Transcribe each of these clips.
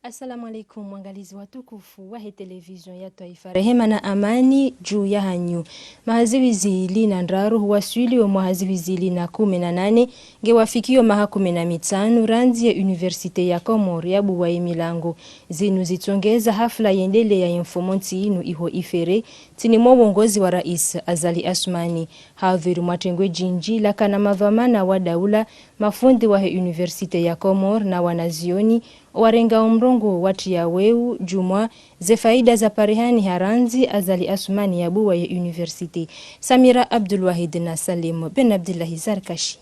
Assalamu alaikum mwangalizi watukufu wa television ya taifa. Rehema na amani juu ya hanyu. Mahaziwizili na ndaru huwaswili wa mahaziwizili na 18 gewafikio maha 15 ranzi ya Universite ya Komoro ya Buwaye Milango. Zinu zitongeza hafla yendele ya informonti inu iho ifere tini uongozi wa Rais Azali Assoumani. Haviru matengwe jinji laka na mavamana wa daula mafundi wa Universite ya Komoro na wanazioni warenga umrongo watu ya weu jumwa ze faida za parihani haranzi Azali Assoumani ya Buwaye University. Samira Abdulwahid na Salim Ben Abdullahi Zarkashi.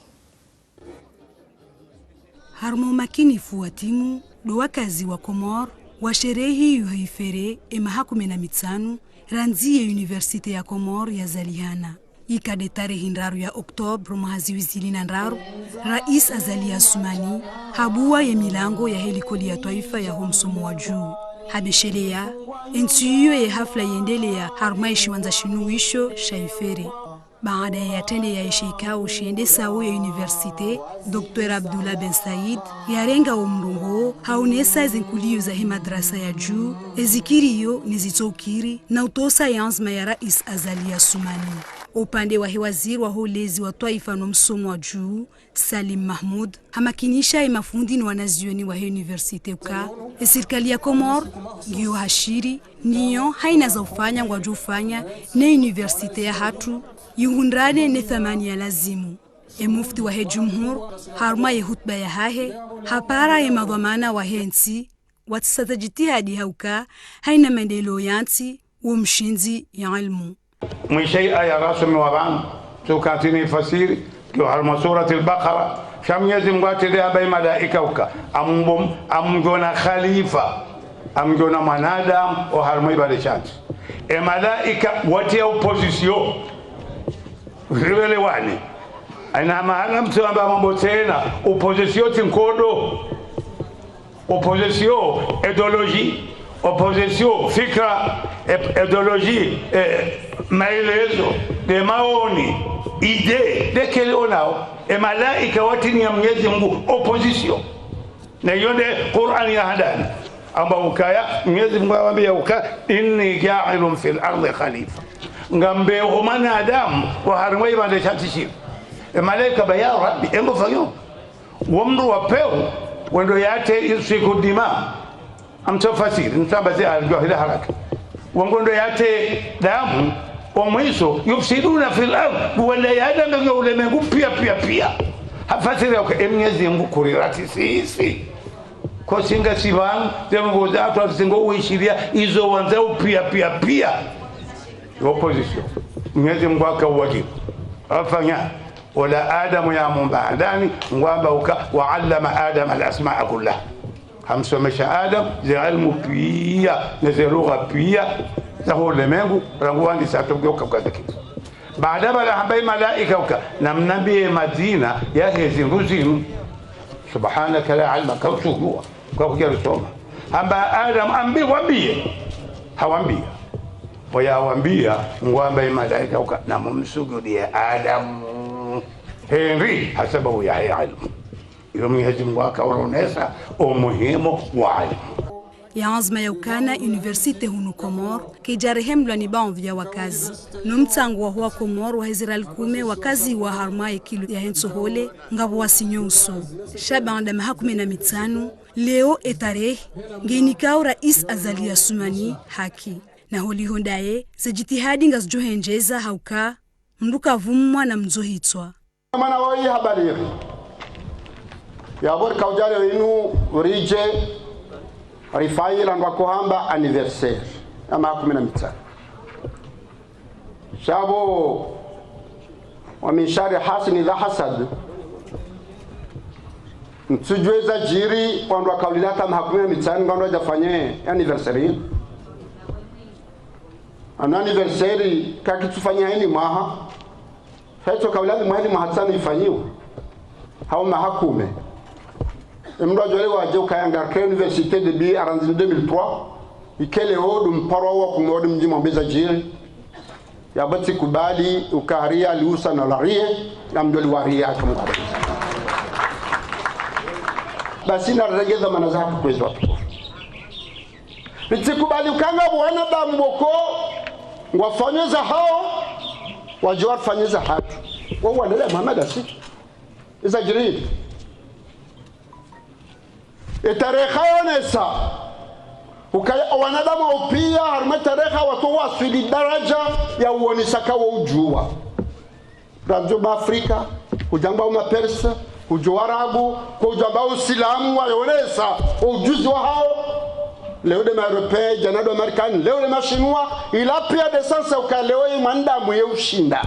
Harmo makini fuatimu do wakazi wa Komoro wa sherehi yuhaifere emaha 15 ranzi ya Universite ya Komoro ya Zaliana. Ikade tarehe ndaru ya Oktober mahaziwizili na ndaru Rais Azali Assoumani Buwaye Milango ya helikoli ya taifa ya homsomo wa juu. Habeshelea entuyo ya hafla yendelea harmaishi wanza shinuwisho shaifere. Baada ya tende ya ishikao shende sawo ya Universite Dr. Abdullah Ben Said yarenga umrungo haunesa zinkuliyo za madrasa ya juu ezikiriyo nizitokiri na utosa yanzma ya Rais Azali Assoumani. Upande wa waziri wa ulezi wa taifa na msomo wa juu Salim Mahmoud hamakinisha mafundi na wanazioni wa Universite ka serikali ya Komoro ngiyo hashiri niyo haina za ufanya ngwajufanya na Universite ya hatu yuhundrane ne thamani ya lazimu. Mufti wa jumhur harma ya hutba ya hahe hapara ya madhamana wa hensi watisata jitihadi hauka haina maendeleo yanti umshinzi ya ilmu. مشي آية راسم وغان سوكاتيني فسير كيو حرم سورة البقرة شام يزم قاتل يا بي ملائكة وكا أمجونا خليفة أمجونا منادم وحرمي بالشات الملائكة واتي أوبوزيسيو ريولي واني أنا ما أعلم سوى مبوتينا أوبوزيسيو تنكودو أوبوزيسيو إيديولوجي opposition fikra ideologie maelezo de maoni ide de kile onao malaika watini ya Mwenyezi Mungu opposition na yonde Qur'an ya hadani amba ukaya Mwenyezi Mungu anambia inni ja'ilun fil ardi khalifa ngambe umana adam wa harmai bande chatishi malaika baya rabbi embo fayo wamru wapeo wendo yate isiku dima amtafasiri mtambazi alijua haraka wangondo yate damu wa mwiso yufsiduna fil ardh wala yadanga ya ulimwengu pia hafasiri ya Mwenyezi Mungu kurirati sisi kwa singa sivan demo zato asingo uishiria hizo wanzao pia opposition Mwenyezi Mungu akawajibu afanya wala adamu ya mumbadani ngwamba wa allama adam al-asma'a kullaha hamsomesha Adam za ilmu pia na za lugha pia za ulimwengu ranguani satogeuka kwa kitu. Baada bala hambai malaika na mnabii Madina ya hizi ruzinu subhanaka la ilma kausuwa kwa kujisoma hamba Adam ambi wambie hawambia wayawambia ngwamba malaika na mumsujudie Adam Henry hasabu ya ilmu Mwenyezi Mungu akaonesa umuhimu wa elimu. Yanzma ya ukana Universite hunu Komoro kijarehemlwa ni baadhi ya wakazi. Numtangu wa huwa Komoro wa Israel kume wakazi wa harmaye kilo ya hensohole ngabo wasinyoso. Shabanda maha 15 leo etarehe ngenikao Rais Azali Assoumani haki. Na holi hondaye za jitihadi ngazjohenjeza hauka mruka vumwa na mzohitwa. Mana wai habari Yabor kaujale inu urije rifai landwa kohamba anniversaire ama 15 shabo wa mishari hasini za hasad mtujweza jiri kwandwa kaulilata ma 15 ngandwa jafanye anniversary anniversary kakitufanya hili maha hecho kaulali mwali mahatsani ifanyiwe hao mahakume Mdo jole waje ukayanga kwa Université de Bi en 2003 ikele hodum parowa kumodum mjimo mbeza jiri ya bati kubali ukaharia liusa na larie na mdoli waria kamukare basi na regeza manazatu kwezo nitikubali ukanga bwana damboko ngwafanyeza hao wajua fanyeza hatu wao wanaendelea Muhammad asi iza jirid itareha onesa ukaya wanadamu pia harma tareha watu wasili daraja ya uonisaka wa ujua ranzo Afrika kujamba ma Persa kujua Arabu kujamba Uislamu waonesa ujuzi wa hao leo de Européen jana do American leo de Chinois ila pia de sasa ukaleo mandamu ya ushinda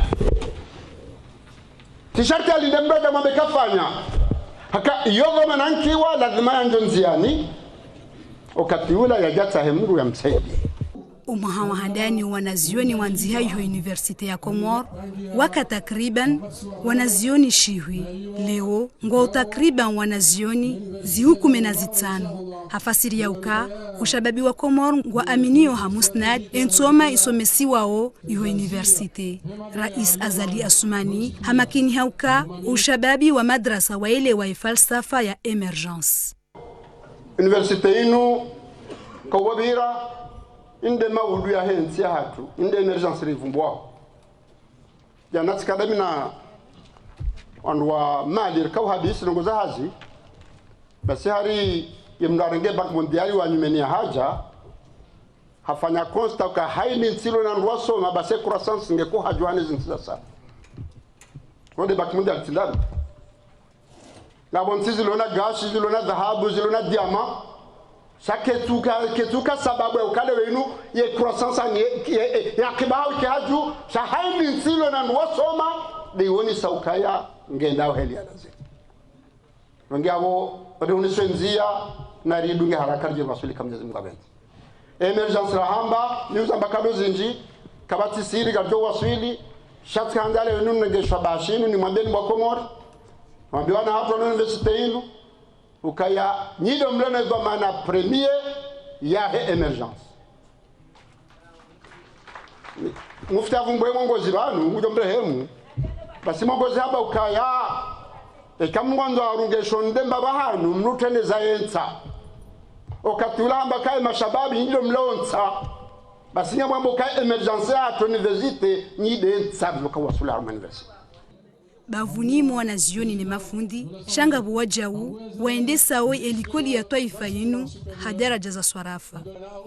tisharti alindembaga mabekafanya haka yoga manankiwa lazima yanjonziani wakati ula yajata hemuru ya msaidi umahawa handani wanazioni wanzi hayo universite ya Komoro waka takriban wanazioni shihwi leo ngo takriban wanazioni zihukume na zitano hafasiri ya uka ushababi wa Komoro ngwa aminio hamusnad entoma isomesi wao iyo universite Rais Azali Assoumani hamakini hauka ushababi wa madrasa waele wa falsafa ya emergence universite inu kawabira inde maudu ya hensi ya hatu inde emergence rivumbwao jana tikadami na wanwa malir kaw hadisi nongoza hazi basi hari yemnarenge bank mondiali wa nyumenia haja hafanya consta ka haini nsilo na ndwaso mabase croissance ngeko hajwane zinsiza sana wode bank mondiali tindani la bonsi zilona gashi zilona dhahabu zilona diamant ketuka sababu ya ukale wenu ye croissance ya kibao kihaju shahaini nsilo na nwasoma diwoni saukaya ngenda heli alazi ngabo odunishenzia na ridunge haraka je masuli kamjezi mgabenti emergence rahamba niuza bakado zinji kabati siri garjo waswili shatkandale wenu ngeshwa bashinu ni mwambeni wa Komoro mwambiwana hapo na universite yenu ukaya nyido mlone do mana premier ya he emergence mufta vumbwe mongozi banu mujo mrehemu basi mongozi haba ukaya ekamwanzo arungesho ndemba bahanu mnutene zayenza okatulamba kai mashababi nyido mlonza basi nyamwambo kai emergence ya universite nyide ntsabu kawasula universite bavunimu wanazioni ni mafundi shanga buwajau waendesa we elikoli ya taifa yinu hadaraja za swarafa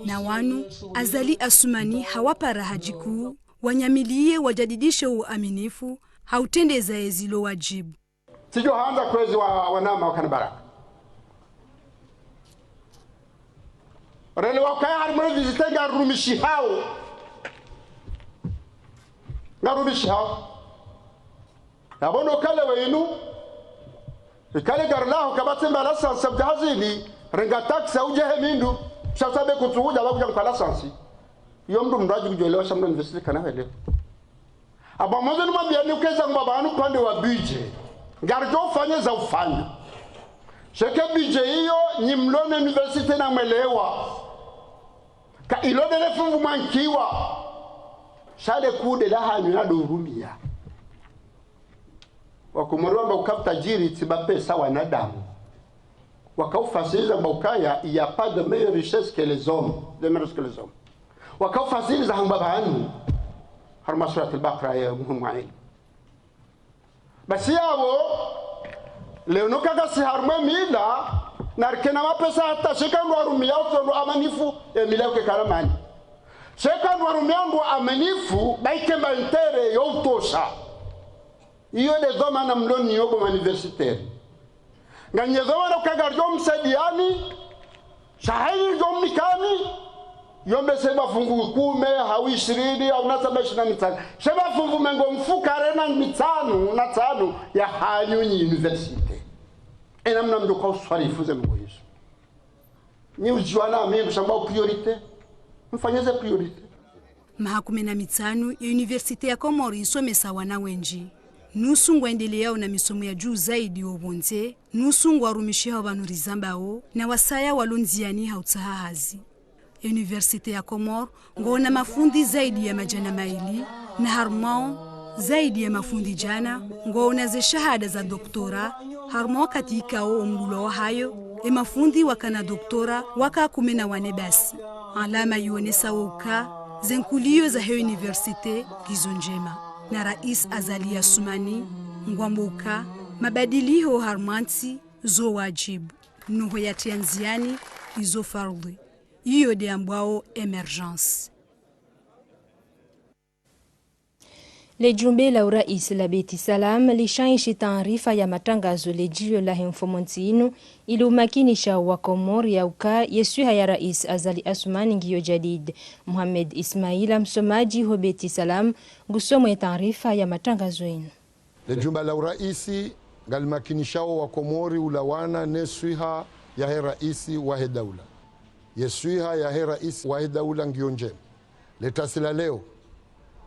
na wanu Azali Assoumani hawapara hajiku wanyamilie wajadidishe uaminifu hautendeza ezilo wajibu sijo hanza kwezi wanama wakanabaraka rele wakaya harmone visite ngarumishi hao abono kale wenu ikale garlahu kabate mbala sansa bjazili renga taxi au jehemindu shasabe kutuja bakuja mkala sansi yomdu mraji kujoelewa shamna university kana wele aba mwanzo nimwambia ni ukeza mbabanu pande wa budget ngarjo ufanye za ufanya sheke budget hiyo ni mlone university na mwelewa ka ilode lefungu mankiwa shale kude la hanyu na durumia wakumuromba ukatajiri tibape sawa na damu wakaufasiliza mbukaya il y a pas de meilleure richesse que les hommes wakaufasiliza hamba banu harma surat al-Baqara ya muhimu basi yao leo nukaga si harma mila narkena mapesa hata shikando arumia utondo amanifu emile ke karamani shikando arumia ndo amanifu baike mantere yotosha iyo de zoma na mloni yogo universitaire nganye zoma na kagarjo msadiani shahili jo mikani yombe sema fungu 10 au 20 au na 25 sema fungu mengo mfukare na mitano na tano ya hanyunyi universite ena mnamdo kwa swarifu ze mgo Yesu ni ujiwana mimi shamba priorite mfanyeze priorite mahakume na mitano ya universite ya Komoro isomesa wana wenji nusu ngwendelea na misomo ya juu zaidi obonze nusu ngwarumishia abanurizambao na wasaya walonziani hautahazi Universite ya Komoro ngona mafundi zaidi ya majana maili na harmao zaidi ya mafundi jana ngona ze shahada za doktora harmo katika omdulo hayo mafundi wakana doktora waka 14 basi alama yuonesa woka zenkulio za hiyo universite gizo njema na Rais Azali Assoumani ngwambuka mabadilio harmanti zo wajibu nuho ya tianziani izo fardhi hiyo de ambao emergence. Lejumbe la urais la Beti Salam lishaishi taarifa ya matangazo lejio la hemfomontinu ili umakinisha wa Komor ya uka yesuha ya Rais Azali Assoumani ngiyo jadid. Mohamed Ismaila msomaji ho Beti Salam gusomo ya taarifa ya matangazo inu. Lejumbe la uraisi ngalimakinishao wa Komori ulawana nesuha ya he raisi wa he daula. Yesuha ya he raisi wa he daula ngiyo njema. Letasila leo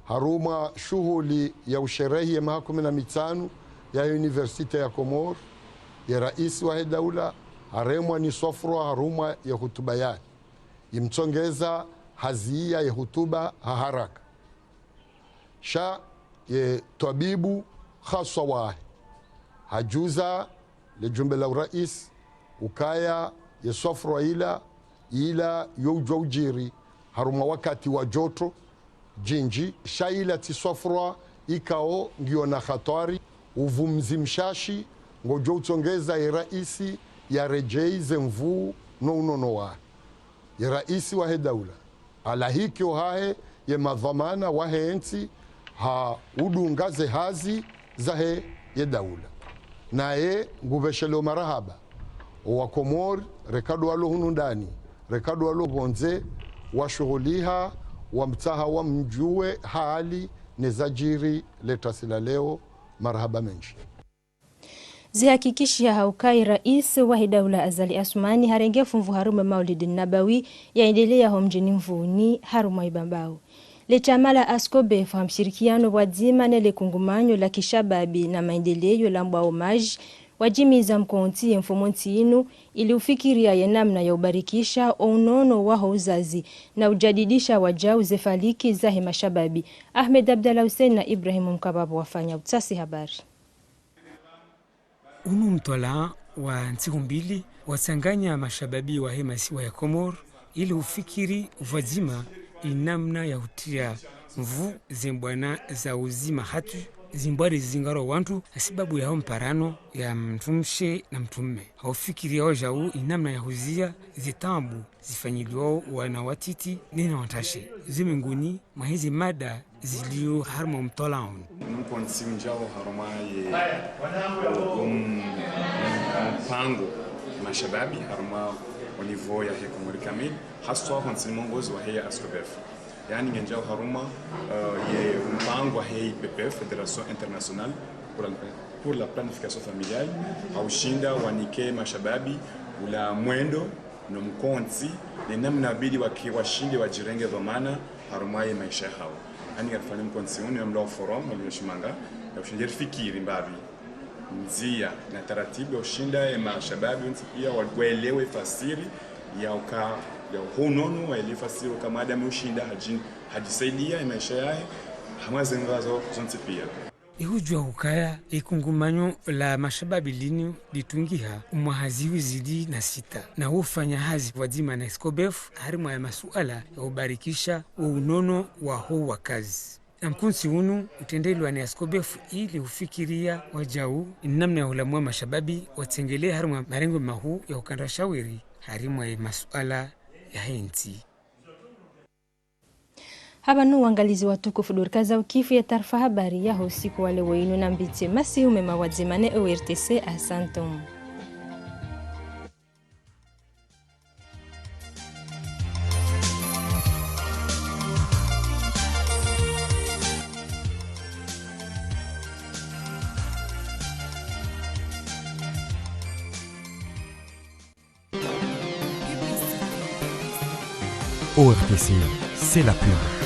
haruma shughuli ya usherehi ya maha 15 ya Universite ya Komor ya rais wa daula haremwa ni sofro haruma ya hutuba yake imtongeza hazia ya hutuba haraka sha ye tabibu khaswa wahi hajuza le jumbe la rais ukaya ya sofro ila yojiri haruma wakati wa joto jinji shaila tisofrwa ikao ngio na khatari uvumzi mshashi ngojo utongeza ya raisi ya rejei zemvu no unono wa ya raisi wa he daula ala hikyo hae ye madhamana wa he enti ha udungaze hazi za he ye daula na ye nguveshelo marahaba wa Komor rekado walo hunundani rekado walo bonze wa shughuliha wa mtaha wa mjue hali nezajiri letasila leo marhaba menshi. Zihakikishia haukai rais wa daula Azali Assoumani harenge funvu harume Maulid Nabawi yaendelea homjini mvuni haruma ibambao. Lechamala Askobe fa mshirikiano wadzima nele kungumanyo la kishababi na maendeleo la mbwa omaji wajimiza mkonti ya mfomonti inu ili ufikiria ya namna ya ubarikisha unono waho uzazi na ujadidisha wajau zefaliki zahe mashababi. Ahmed Abdallah Hussein na Ibrahim Mkababu wafanya utasi habari. Unu mtola wa nsiku mbili wasanganya mashababi wa hemasi wa ya Komor ili ufikiri uvazima inamna ya utia mvu zimbwana za uzima hatu zimbwari zingaro wantu asibabu ya mparano ya mtumshe na mtumme haufikiri yao jau inamna ya huzia zitambu zifanyiliwao wanawatiti nina watashe zimenguni mahizi mada zilio harma mtolaun nuko nsimjao harma ye mpango mashababi harma au niveau ya Komori kamili haswa kwa nsimongozi wa heya Askobef yani ngenjao haruma ye mpango wa heya PPF Fédération Internationale pour la Planification Familiale haushinda wanike mashababi ula mwendo na mkonzi ni namna bidi washinde wajirenge dhamana haruma ye maisha hao ani kafanya mkonzi uni mlo forum alioshimanga ya ushindir fikiri mbabi mzia na taratibu ya ushinda ya mashababi pia waelewe fasiri ya uka ya honono waelewe fasiri kama adamu ushinda hajisaidia maisha yake hamazengazo zonte pia ihujwa hukaya ikungumanyo la mashababi linu litungiha umwahaziwi zidi na sita na ufanya hazi wadzima na Askobef harima ya masuala ya ubarikisha wa unono wa huu wa kazi na mkunsi unu utendelwa ni Askobef ili ufikiria wajau namna ya ulamua mashababi watengele harima marengo mahu ya ukanda shawiri harima ya masuala ya henti. Haba nu wangalizi watukufu durkaza ukifu ya tarfa habari ya usiku wale wainu na mbiti masi umema wadzimane ORTC asantum. ORTC, c'est la pub.